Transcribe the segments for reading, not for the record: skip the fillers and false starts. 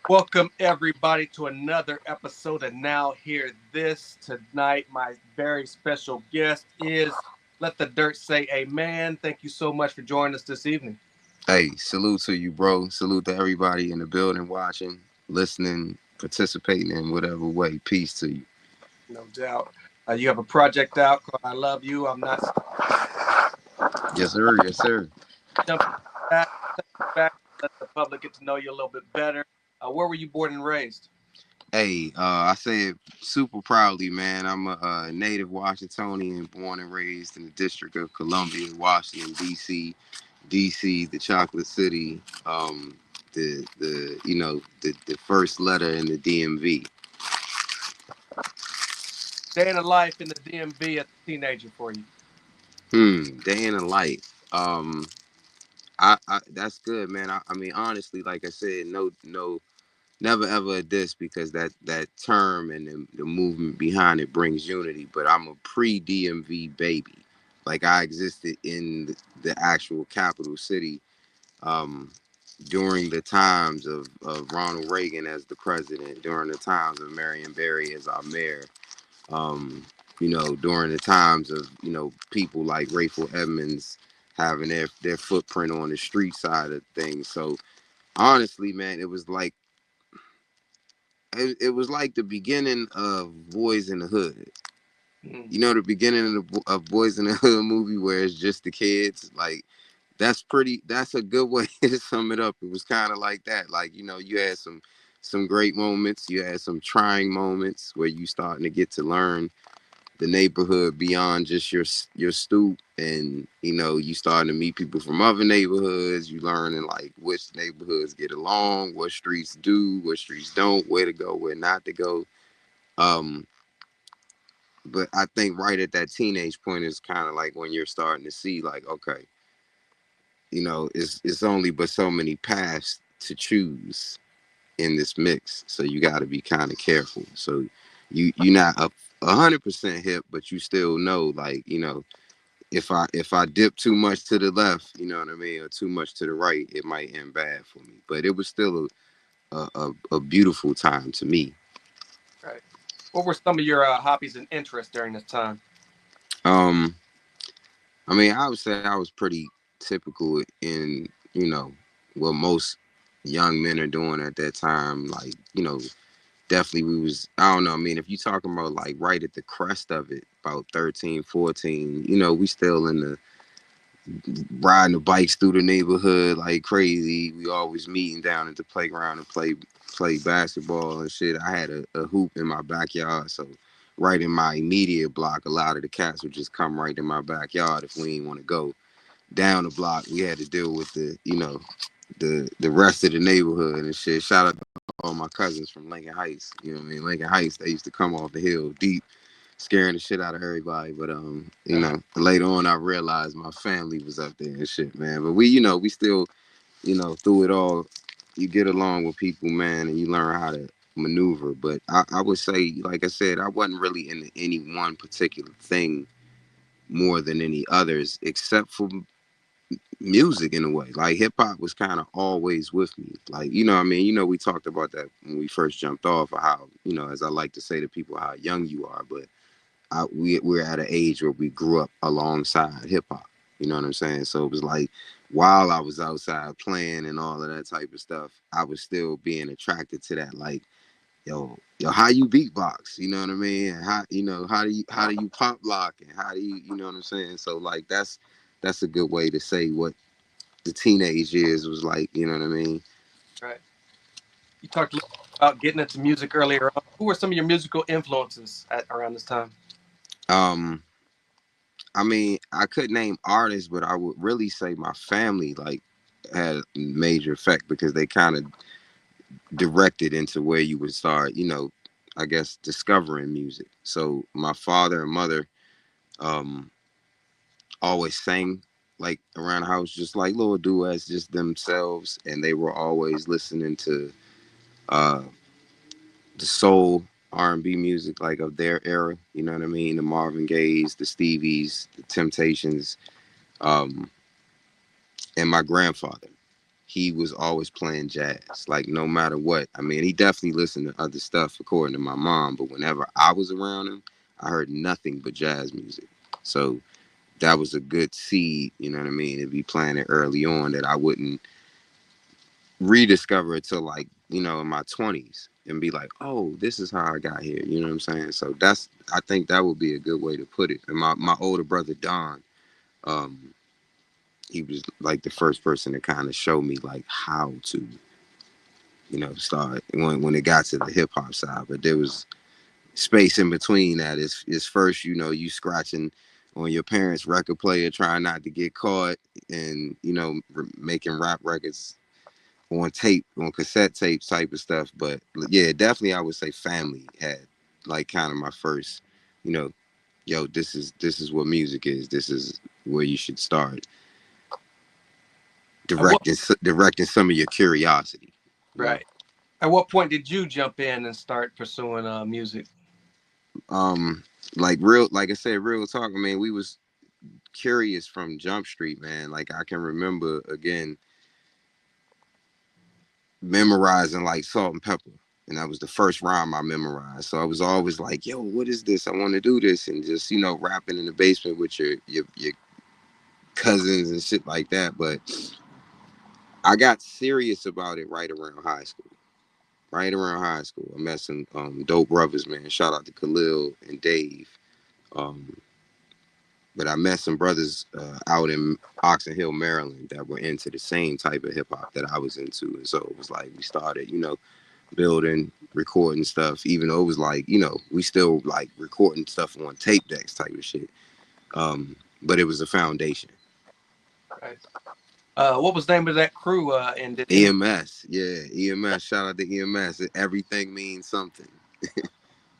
Welcome everybody to another episode of Now Hear This. Tonight, my very special guest is Let the Dirt Say Amen. Thank you so much for joining us this evening. Hey, salute to you, bro. Salute to everybody in the building, watching, listening, participating in whatever way. Peace to you. No doubt. You have a project out called I Love You. I'm not Yes, sir. Yes, sir. jumping back, back, let the public get to know you a little bit better. Where were you born and raised? Hey, I say it super proudly, man. I'm a native Washingtonian, born and raised in the District of Columbia, Washington, D.C. D.C., the Chocolate City, the first letter in the DMV. Day in the life in the DMV as a teenager for you. Day in the life. That's good, man. I mean, honestly, like I said, no, never ever a diss because that term and the movement behind it brings unity. But I'm a pre DMV baby. Like I existed in the actual capital city um, during the times of Ronald Reagan as the president, during the times of Marion Barry as our mayor. Um, during the times of people like Rayful Edmonds having their footprint on the street side of things. So honestly, man, it was like the beginning of Boys in the Hood. Mm, You know, the beginning of Boys in the Hood movie where it's just the kids. Like that's a good way to sum it up. It was kind of like that. Like you had some great moments. You had some trying moments where you starting to get to learn the neighborhood beyond just your stoop, and you starting to meet people from other neighborhoods. You learning like which neighborhoods get along, what streets do, what streets don't, where to go, where not to go. um but I think right at that teenage point is kind of like when you're starting to see like, okay, it's only but so many paths to choose in this mix, so you got to be kind of careful. So you're not 100% hip, but you still know, like, if I dip too much to the left, you know what I mean, or too much to the right, it might end bad for me. But it was still a beautiful time to me. right. What were some of your hobbies and interests during this time? Um, I mean, I would say I was pretty typical in what most young men are doing at that time. Like, definitely we was, I don't know, I mean, if you talking about like right at the crest of it, about 13, 14, we still in the riding the bikes through the neighborhood like crazy. We always meeting down at the playground and play basketball and shit. I had a hoop in my backyard, so right in my immediate block, a lot of the cats would just come right in my backyard if we didn't want to go down the block. We had to deal with the rest of the neighborhood and shit. Shout out to all my cousins from Lincoln Heights. You know what I mean? Lincoln Heights, they used to come off the hill deep, scaring the shit out of everybody. But later on I realized my family was up there and shit, man. But we still, through it all, you get along with people, man, and you learn how to maneuver. But I would say, like I said, I wasn't really into any one particular thing more than any others, except for music in a way. Like hip hop was kind of always with me. Like, I mean, we talked about that when we first jumped off, of how, as I like to say to people, how young you are. But we're at an age where we grew up alongside hip hop. You know what I'm saying? So it was like while I was outside playing and all of that type of stuff, I was still being attracted to that. Like, yo, how you beatbox? You know what I mean? And how do you pop lock, and how do you know what I'm saying? So like that's a good way to say what the teenage years was like. You know what I mean? Right. You talked a little about getting into music earlier on. Who were some of your musical influences around this time? Um, I mean, I could name artists, but I would really say my family like had a major effect because they kind of directed into where you would start, I guess discovering music. So my father and mother um always sang like around the house, just like little duets, just themselves, and they were always listening to uh the soul R&B music like of their era. You know what I mean? The Marvin Gaye's, the Stevies, the Temptations, um, and my grandfather. he was always playing jazz, like no matter what. I mean, he definitely listened to other stuff according to my mom, but whenever I was around him, I heard nothing but jazz music. So that was a good seed, you know what I mean, to be playing it early on that I wouldn't rediscover it till like, in my 20s and be like, oh, this is how I got here. You know what I'm saying? So I think that would be a good way to put it. And my older brother, Don, um, he was like the first person to kind of show me like how to, start when it got to the hip hop side. But there was space in between that. Is first, you scratching on your parents' record player, trying not to get caught, and making rap records on tape, on cassette tapes type of stuff. But yeah, definitely I would say family had like kind of my first, you know, yo, this is what music is. This is where you should start At what directing some of your curiosity. You know, right? At what point did you jump in and start pursuing music? um, like I said, real talk. I mean, we was curious from Jump Street, man. Like I can remember again memorizing like Salt and Pepper. And that was the first rhyme I memorized. So I was always like, yo, what is this? I want to do this. And just, rapping in the basement with your cousins and shit like that. But I got serious about it right around high school. Right around high school. I met some dope brothers, man. Shout out to Khalil and Dave. Um, but I met some brothers out in Oxon Hill, Maryland that were into the same type of hip hop that I was into. And so it was like we started, building, recording stuff, even though it was like, we still like recording stuff on tape decks type of shit. But it was a foundation. Right. What was the name of that crew? And EMS, yeah, EMS. Shout out to EMS. Everything means something.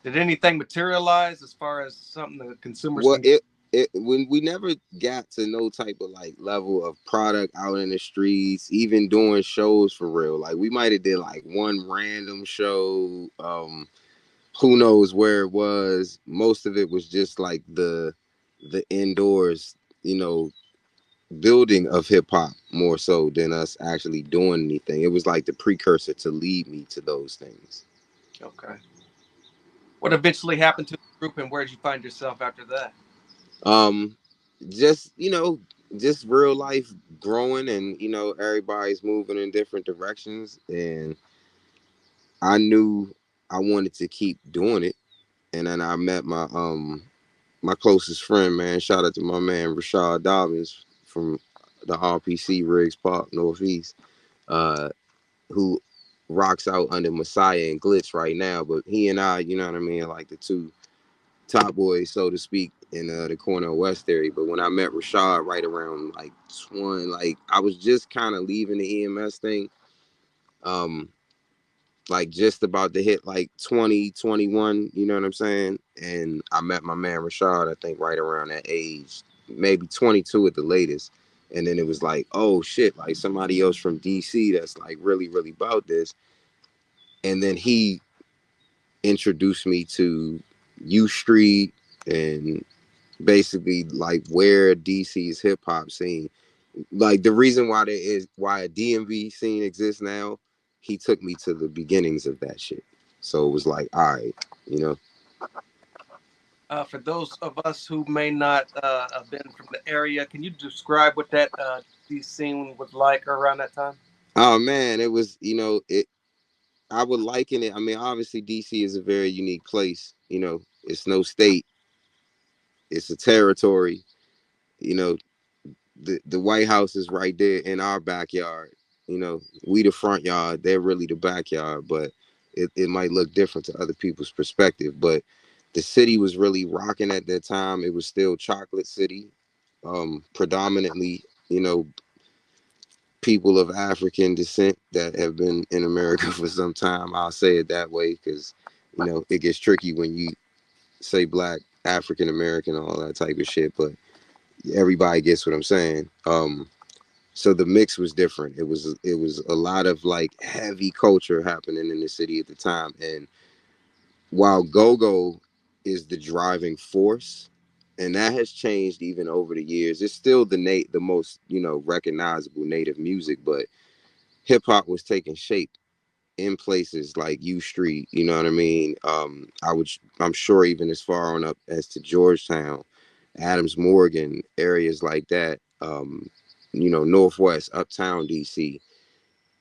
did anything materialize as far as something the consumers Well, can get? it when we never got to no type of like level of product out in the streets, even doing shows for real. Like we might have did like one random show. Who knows where it was. Most of it was just like the indoors, you know, building of hip hop more so than us actually doing anything. It was like the precursor to lead me to those things. Okay. What eventually happened to the group, and where did you find yourself after that? Um, just just real life growing, and everybody's moving in different directions, and I knew I wanted to keep doing it. And then I met my closest friend, man. Shout out to my man Rashad Dobbins from the RPC Riggs Park Northeast, uh, who rocks out under Messiah and Glitz right now. But he and I, you know what I mean, like the two top boys, so to speak, in the Cornell West area. But when I met Rashad right around like 20, like I was just kind of leaving the EMS thing. Um, like just about to hit like 2021, you know what I'm saying? And I met my man Rashad, I think right around that age, maybe 22 at the latest. And then it was like, oh shit, like somebody else from DC that's like really, really about this. And then he introduced me to U Street and basically like where DC's hip hop scene, like the reason why a DMV scene exists now. He took me to the beginnings of that shit. So it was like, all right, you know. For those of us who may not have been from the area, can you describe what that DC scene was like around that time? Oh man, it was, it. I would liken it. I mean, obviously DC is a very unique place. It's no state. It's a territory. You know, the White House is right there in our backyard. We the front yard, they're really the backyard, but it might look different to other people's perspective. But the city was really rocking at that time. It was still Chocolate City, predominantly, people of African descent that have been in America for some time. I'll say it that way because, it gets tricky when you say black, African American, all that type of shit, but everybody gets what I'm saying. So the mix was different. It was a lot of like heavy culture happening in the city at the time. And while go-go is the driving force, and that has changed even over the years, it's still the most recognizable native music. But hip hop was taking shape in places like U Street, you know what I mean? I'm sure even as far on up as to Georgetown, Adams Morgan, areas like that, Northwest, Uptown DC.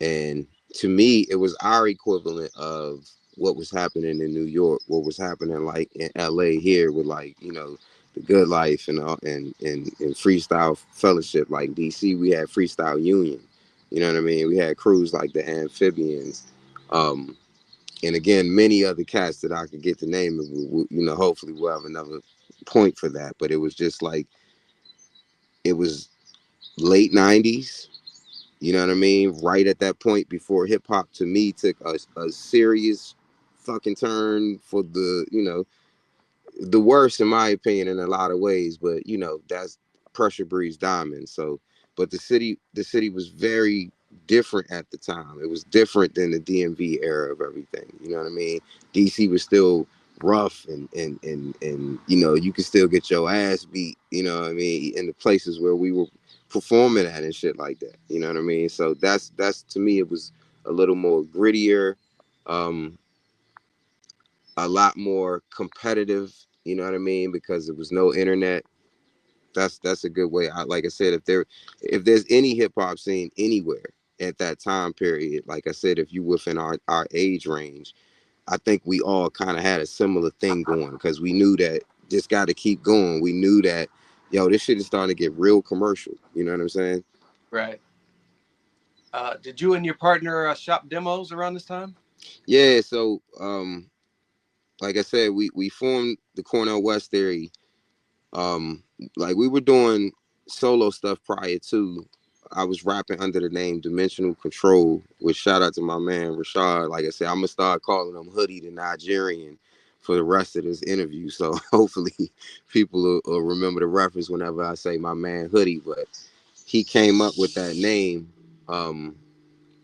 And to me, it was our equivalent of what was happening in New York, what was happening like in LA here with like, the Good Life and Freestyle Fellowship. Like DC, we had Freestyle Union. You know what I mean? We had crews like the Amphibians. Um, and again, many other cats that I could get the name of, hopefully we'll have another point for that. But it was just like, it was late 90s, you know what I mean? Right at that point before hip hop to me took a serious fucking turn for the worst in my opinion in a lot of ways, but that's pressure breeds diamonds. So, but the city was very different at the time. It was different than the DMV era of everything. You know what I mean? DC was still rough and you could still get your ass beat. You know what I mean? In the places where we were performing at and shit like that. You know what I mean? So that's to me it was a little more grittier. Um, a lot more competitive. You know what I mean? Because there was no internet. That's a good way. Like I said, if there's any hip hop scene anywhere at that time period, like I said, if you within our age range, I think we all kind of had a similar thing going because we knew that this got to keep going. We knew that this shit is starting to get real commercial. You know what I'm saying? Right. Did you and your partner shop demos around this time? Yeah. So like I said, we formed the Cornell West theory. Um, like we were doing solo stuff prior to. I was rapping under the name Dimensional Control, which shout out to my man Rashad. Like I said, I'm gonna start calling him Hoodie the Nigerian for the rest of this interview. So hopefully people will remember the reference whenever I say my man Hoodie. But he came up with that name, um,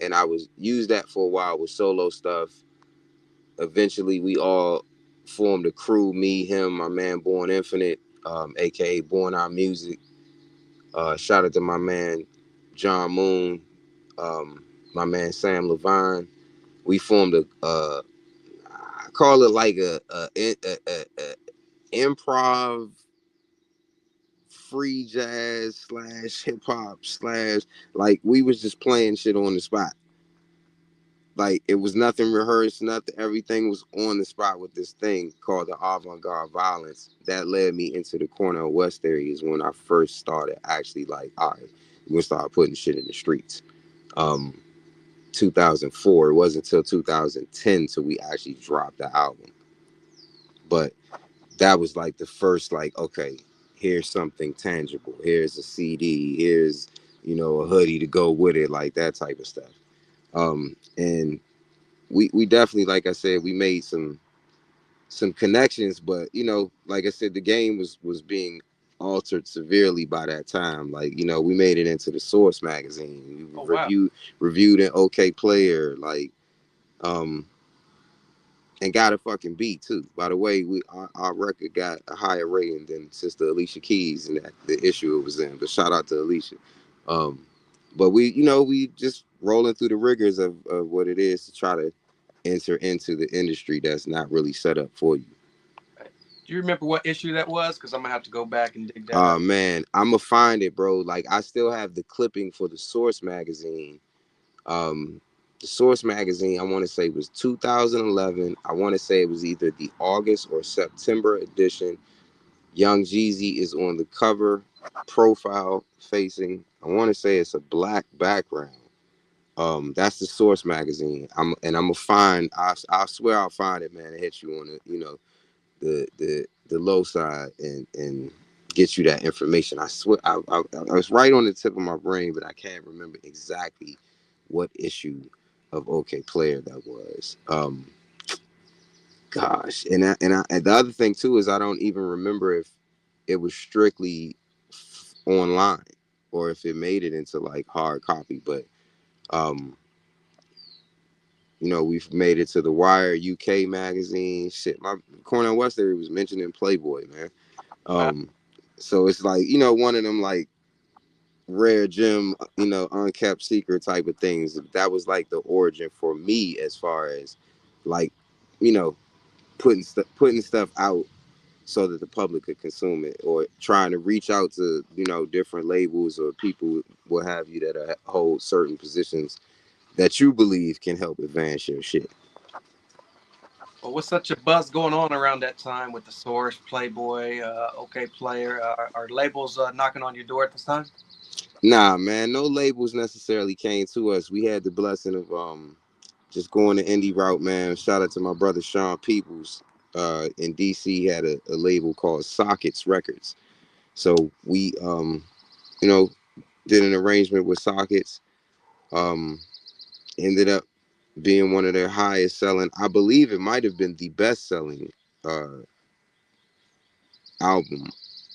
and I was used that for a while with solo stuff. Eventually, we all formed a crew. Me, him, my man Born Infinite, aka Born Our Music. Shout out to my man John Moon, um, my man Sam Levine. We formed I call it like a improv free jazz slash hip hop slash, like we was just playing shit on the spot. Like it was nothing rehearsed, nothing. Everything was on the spot with this thing called the avant-garde violence that led me into the Cornell West areas when I first started actually like, all right, we're gonna start putting shit in the streets. Um, 2004. It wasn't until 2010 till we actually dropped the album. But that was like the first like, okay, here's something tangible. Here's a CD. Here's a hoodie to go with it, like that type of stuff. And we definitely, like I said, we made some connections, but like I said, the game was being altered severely by that time. Like we made it into the Source magazine. We Oh wow. reviewed an OK Player, like um and got a fucking beat too. By the way, our record got a higher rating than Sister Alicia Keys and that the issue it was in. But shout out to Alicia. Um, but we just rolling through the rigors of what it is to try to enter into the industry that's not really set up for you. Right. Do you remember what issue that was? Because I'm gonna have to go back and dig that up. Man, I'ma find it, bro. Like I still have the clipping for the Source magazine. Um, the Source magazine, I want to say was 2011. I want to say it was either the August or September edition. Young Jeezy is on the cover, profile facing. I want to say it's a black background. That's the Source magazine. I'm gonna find. I swear I'll find it, man. And hit you on the low side and get you that information. I swear I was right on the tip of my brain, but I can't remember exactly what issue of OK Player that was. Gosh, and the other thing too is I don't even remember if it was strictly online or if it made it into like hard copy. But um, we've made it to the Wire UK magazine. Shit, my Cornell West area was mentioned in Playboy, man. Wow. Um, so it's like one of them like rare gem, unkept secret type of things. That was like the origin for me as far as like, you know, putting stuff out so that the public could consume it, or trying to reach out to different labels or people, what have you, that hold certain positions that you believe can help advance your shit. Well, with such a buzz going on around that time with the Source, Playboy, OK Player, are labels knocking on your door at this time? Nah, man, no labels necessarily came to us. We had the blessing of just going the indie route, man. Shout out to my brother Sean Peoples. In DC, had a label called Sockets Records. So we you know did an arrangement with Sockets. Um, Ended up being one of their highest selling. I believe it might have been the best selling uh, album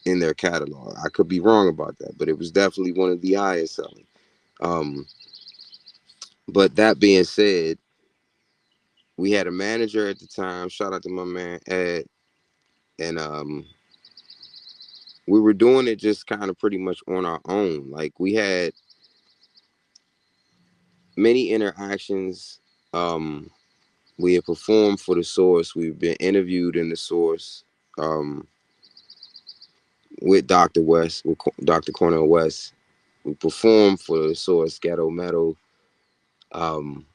in their catalog. I could be wrong about that, but it was definitely one of the highest selling. Um, but that being said, we had a manager at the time. Shout out to my man Ed, and we were doing it just kind of pretty much on our own. Like we had many interactions. We had performed for the Source. We've been interviewed in the Source. Um, with Dr. West, with Dr. Cornel West. We performed for the Source Ghetto Metal. Um,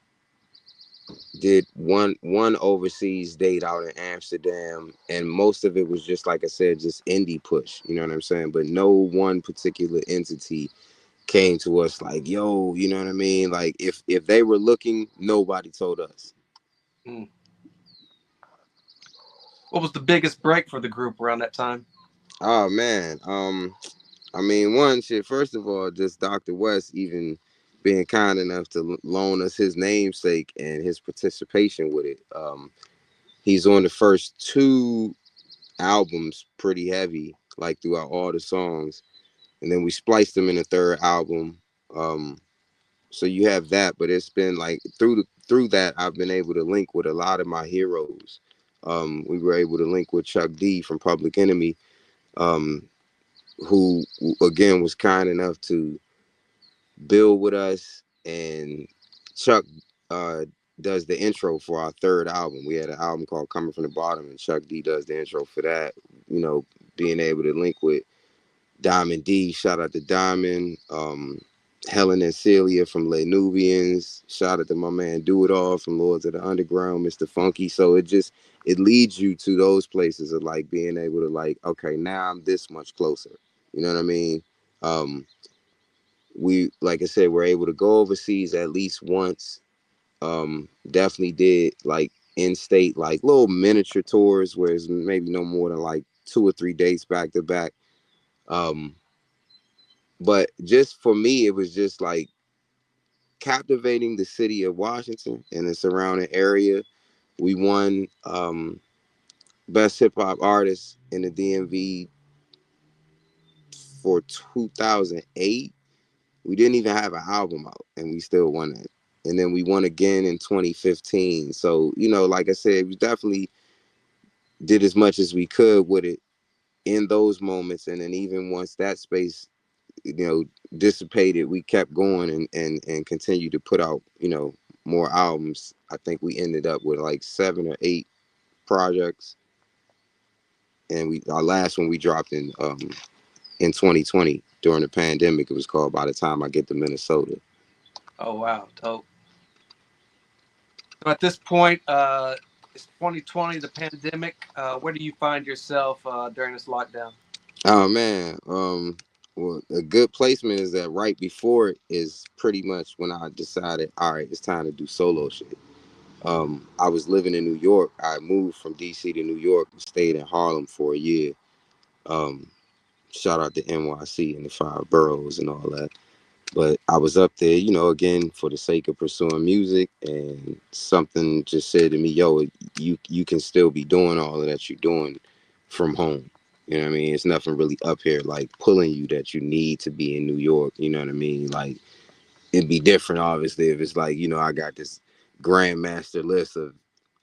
did one overseas date out in Amsterdam, and most of it was just like I said, just indie push. You know what I'm saying? But no one particular entity came to us like, yo, you know what I mean? Like if they were looking, nobody told us. Mm. What was the biggest break for the group around that time? Oh man, I mean, one shit. First of all, just Dr. West even being kind enough to loan us his namesake and his participation with it. He's on the first two albums pretty heavy, like throughout all the songs, and then we spliced them in the third album. Um, so you have that, but it's been like through that I've been able to link with a lot of my heroes. We were able to link with Chuck D from Public Enemy, um, who again was kind enough to build with us, and Chuck uh, does the intro for our third album. We had an album called Coming from the Bottom, and Chuck D does the intro for that. You know, being able to link with Diamond D, shout out to Diamond, Helen and Celia from Les Nubians, shout out to my man Do It All from Lords of the Underground, Mr. Funky. So it leads you to those places of like being able to like, okay, now I'm this much closer. You know what I mean? Um, we, like I said, were able to go overseas at least once. Definitely did like in-state, like little miniature tours where it's maybe no more than like 2 or 3 dates back to back. um but just for me, it was just like captivating the city of Washington and the surrounding area. We won best hip-hop artist in the DMV for 2008. We didn't even have an album out, and we still won it. And then we won again in 2015. So, like I said, we definitely did as much as we could with it in those moments. And then even once that space, dissipated, we kept going and continued to put out, more albums. I think we ended up with like 7 or 8 projects. And our last one we dropped in 2020 during the pandemic. It was called By the Time I Get to Minnesota. Oh wow, dope. So at this point, it's 2020, the pandemic. Where do you find yourself during this lockdown? Oh man, well, a good placement is that right before it is pretty much when I decided, all right, it's time to do solo shit. I was living in New York. I moved from DC to New York and stayed in Harlem for a year. Um, Shout out to NYC and the five boroughs and all that. But I was up there, again for the sake of pursuing music, and something just said to me, "Yo, you can still be doing all of that you're doing from home." You know what I mean? It's nothing really up here like pulling you that you need to be in New York. You know what I mean? Like it'd be different, obviously, if it's like I got this grandmaster list of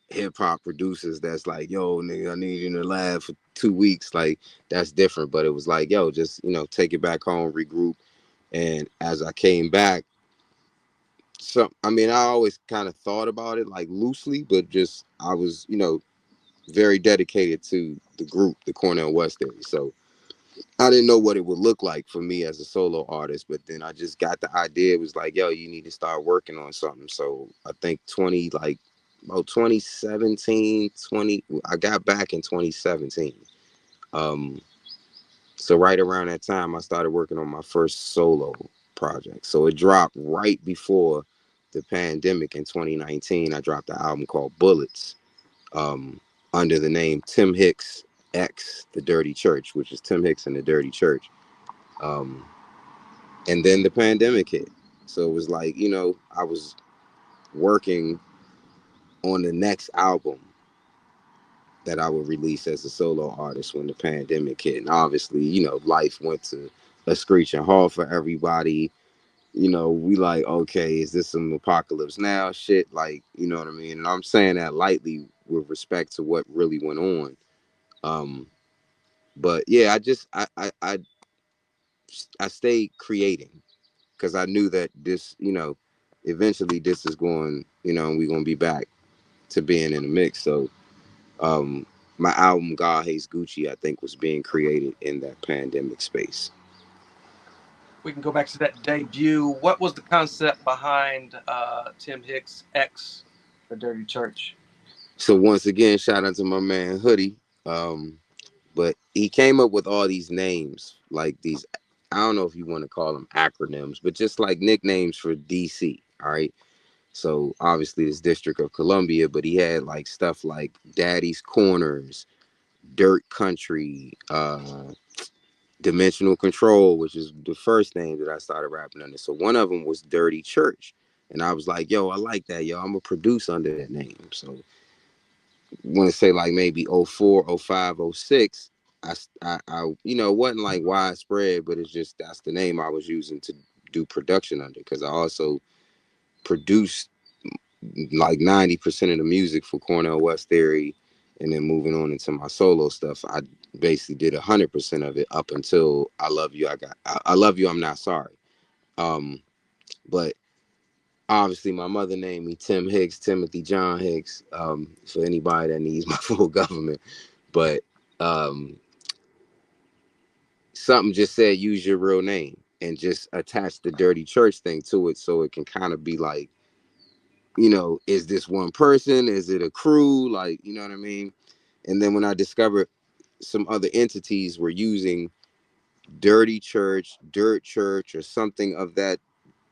hip hop producers that's like, "Yo, nigga, I need you in the lab for 2 weeks." Like that's different. But it was like, "Yo, just take it back home, regroup." And as I came back, I mean, I always kind of thought about it like loosely, but just I was, very dedicated to the group, the Cornell West area. So I didn't know what it would look like for me as a solo artist, but then I just got the idea. It was like, yo, you need to start working on something. So I think about 2017, I got back in 2017. Um, so right around that time, I started working on my first solo project. So it dropped right before the pandemic in 2019. I dropped an album called Bullets, um, under the name Tim Hicks X The Dirty Church, which is Tim Hicks and the Dirty Church. Um, and then the pandemic hit. So it was like, I was working on the next album that I would release as a solo artist when the pandemic hit. And obviously, life went to a screeching halt for everybody. We like, okay, is this some apocalypse now shit? Like, you know what I mean? And I'm saying that lightly with respect to what really went on. Um, but yeah, I stayed creating because I knew that this, eventually this is going, and we're gonna be back to being in the mix. So um my album God Hates Gucci, I think, was being created in that pandemic space. We can go back to that debut. What was the concept behind Tim Hicks X, The Dirty Church? So once again, shout out to my man Hoodie. But he came up with all these names, like these, I don't know if you want to call them acronyms, but just like nicknames for DC. All right. So obviously this District of Columbia, but he had like stuff like Daddy's Corners, Dirt Country, Dimensional Control, which is the first name that I started rapping under. So one of them was Dirty Church. And I was like, yo, I like that, yo. I'm gonna produce under that name. So want to say like maybe '04, '05, '06. It wasn't like widespread, but it's just that's the name I was using to do production under, because I also produced like 90% of the music for Cornell West Theory, and then moving on into my solo stuff, I basically did 100% of it up until I Love You. I Love You. I'm Not Sorry. Um, but obviously, my mother named me Tim Hicks, Timothy John Hicks. For anybody that needs my full government, but um, something just said use your real name and just attach the Dirty Church thing to it, so it can kind of be like, is this one person? Is it a crew? Like, you know what I mean? And then when I discovered some other entities were using Dirty Church, Dirt Church, or something of that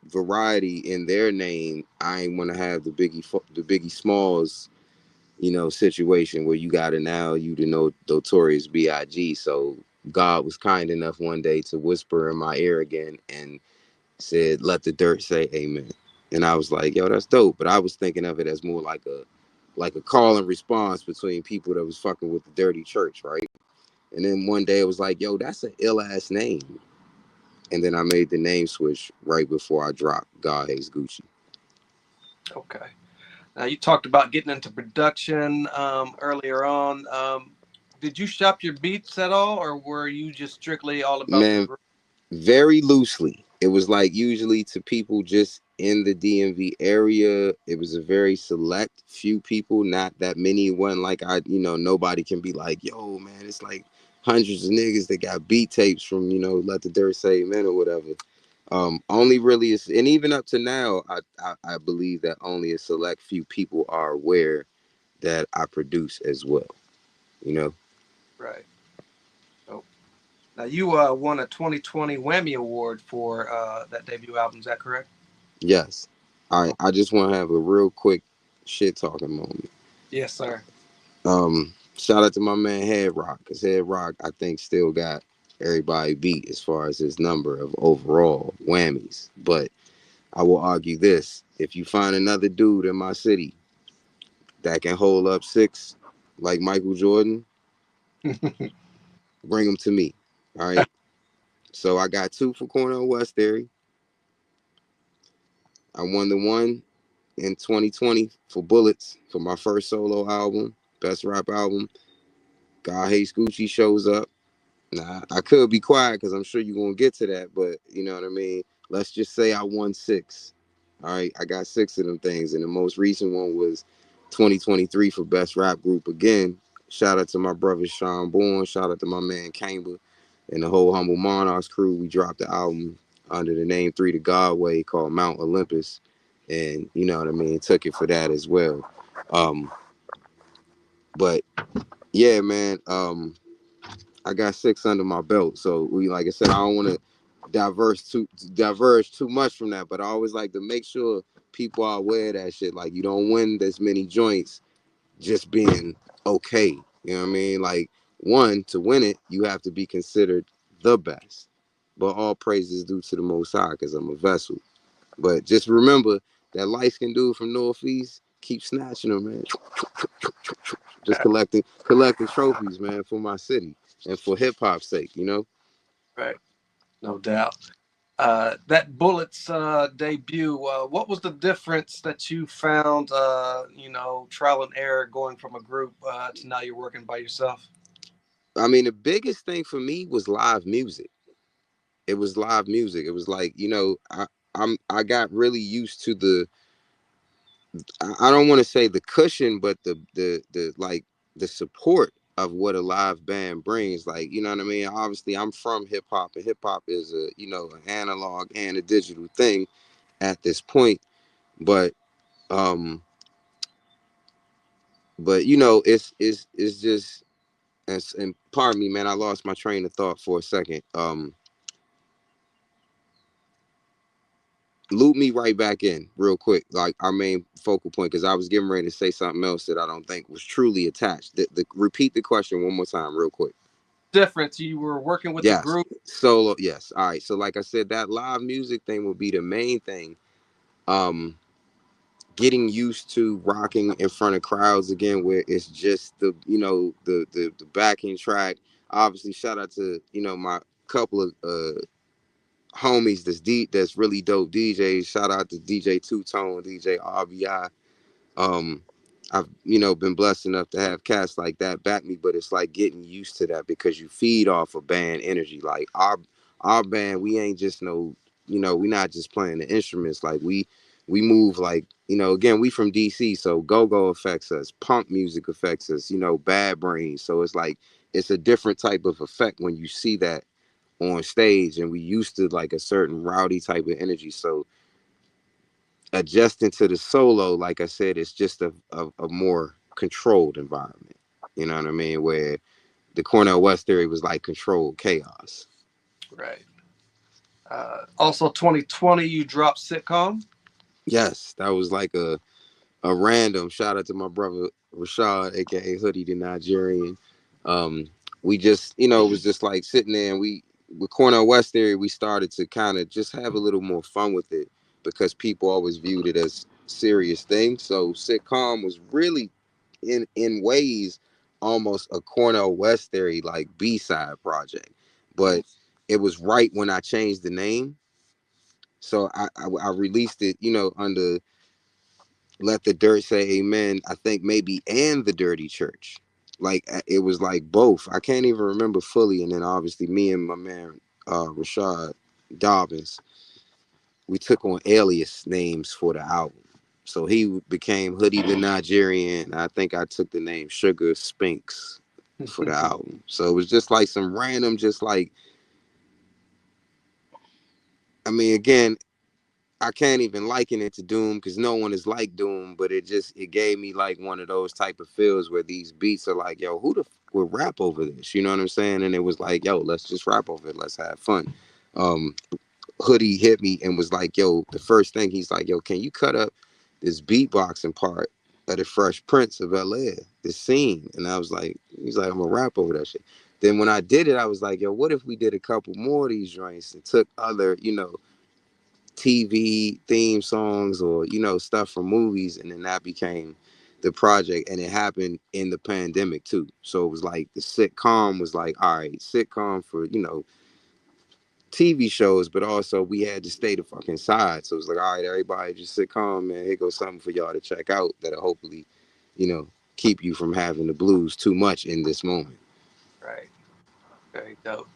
variety in their name, I ain't want to have the Biggie Smalls, situation where you got to now you to know Notorious B.I.G. So God was kind enough one day to whisper in my ear again and said, "Let the dirt say amen." And I was like, "Yo, that's dope." But I was thinking of it as more like a call and response between people that was fucking with the Dirty Church, right? And then one day it was like, "Yo, that's an ill ass name." And then I made the name switch right before I dropped God Hates Gucci. Okay. Now, you talked about getting into production earlier on. Did you shop your beats at all, or were you just strictly all about the Man, group? very loosely. It was like usually to people just in the DMV area. It was a very select few people, not that many. It wasn't like nobody can be like, yo, man, it's like hundreds of niggas that got beat tapes from, Let the Dirt Say Amen or whatever. Only really is, and even up to now, I believe that only a select few people are aware that I produce as well, you know? Right. Oh. Now, you won a 2020 Whammy Award for that debut album. Is that correct? Yes. All right. Oh, I just want to have a real quick shit talking moment. yes, sir. Shout out to my man Head Rock, because Head Rock, I think, still got everybody beat as far as his number of overall whammies. But I will argue this: if you find another dude in my city that can hold up six like Michael Jordan, bring him to me. All right. So I got two for Cornell West Theory. I won the one in 2020 for Bullets for my first solo album, best rap album. God Hates Gucci shows up. Nah, I could be quiet because I'm sure you're gonna get to that, but you know what I mean. Let's just say I won six. All right, I got six of them things, and the most recent one was 2023 for best rap group again. Shout out to my brother Sean Bourne. Shout out to my man Camber and the whole Humble Monarchs crew. We dropped the album under the name Three to Godway called Mount Olympus, and you know what I mean. Took it for that as well. Um, but yeah, man. I got six under my belt. So we, like I said, I don't want to diverge too much from that, but I always like to make sure people are aware of that shit. Like you don't win this many joints just being okay. You know what I mean? Like one, to win it, you have to be considered the best. But all praise is due to the Most High because I'm a vessel. But just remember that light skinned dude from Northeast, keep snatching them, man. Just collecting trophies, man, for my city and for hip hop's sake, you know? Right, no doubt. That Bullets debut, what was the difference that you found, trial and error going from a group to now you're working by yourself? I mean, the biggest thing for me was live music. It was live music. It was like, I got really used to I don't want to say the cushion, but the like the support of what a live band brings. Like, you know what I mean? Obviously I'm from hip hop, and hip hop is an analog and a digital thing at this point. But um it's just, and pardon me, man, I lost my train of thought for a second. Loop me right back in real quick, like our main focal point, because I was getting ready to say something else that I don't think was truly attached. Repeat the question one more time, real quick. Difference, you were working with the Yes, group. solo. Yes, all right. So, like I said, that live music thing will be the main thing. Um, Getting used to rocking in front of crowds again, where it's just the backing track. Obviously, shout out to my couple of homies that's really dope DJs. Shout out to DJ Two Tone, DJ RBI. Um, I've been blessed enough to have cats like that back me, but it's like getting used to that because you feed off of band energy. Like our band, we ain't just we not just playing the instruments. Like we move like again, we from DC, so go affects us, punk music affects us, Bad Brains. So it's like it's a different type of effect when you see that on stage, and we used to like a certain rowdy type of energy. So adjusting to the solo, like I said, it's just a more controlled environment. You know what I mean? Where the Cornell West theory was like controlled chaos. Right. Also, 2020, you dropped sitcom. Yes, that was like a random shout out to my brother Rashad, aka Hoodie the Nigerian. Um, we just, it was just like sitting there, and we with Cornell West theory, we started to kind of just have a little more fun with it because people always viewed it as serious thing. So sitcom was really in ways almost a Cornell West theory like B-side project, but it was right when I changed the name. So I released it, under Let the Dirt Say Amen, I think maybe, and The Dirty Church. Like it was like both. I can't even remember fully. And then obviously me and my man Rashad Dobbins, we took on alias names for the album. So he became Hoodie the Nigerian. I think I took the name Sugar Spinks for the album. So it was just like some random, just like, I mean, again, I can't even liken it to Doom because no one is like Doom, but it gave me like one of those type of feels where these beats are like, yo, who the would rap over this? You know what I'm saying? And it was like, yo, let's just rap over it. Let's have fun. Um, Hoodie hit me and was like, yo, the first thing he's like, yo, can you cut up this beatboxing part of the Fresh Prince of LA, this scene? And I was like, he's like, I'm gonna rap over that shit. Then when I did it, I was like, yo, what if we did a couple more of these joints and took other, TV theme songs or stuff from movies, and then that became the project, and it happened in the pandemic too. So it was like the sitcom was like, all right, sitcom for TV shows, but also we had to stay the fucking side. So it was like, all right, everybody just sit calm, man. Here goes something for y'all to check out that'll hopefully, you know, keep you from having the blues too much in this moment. Right. Very dope.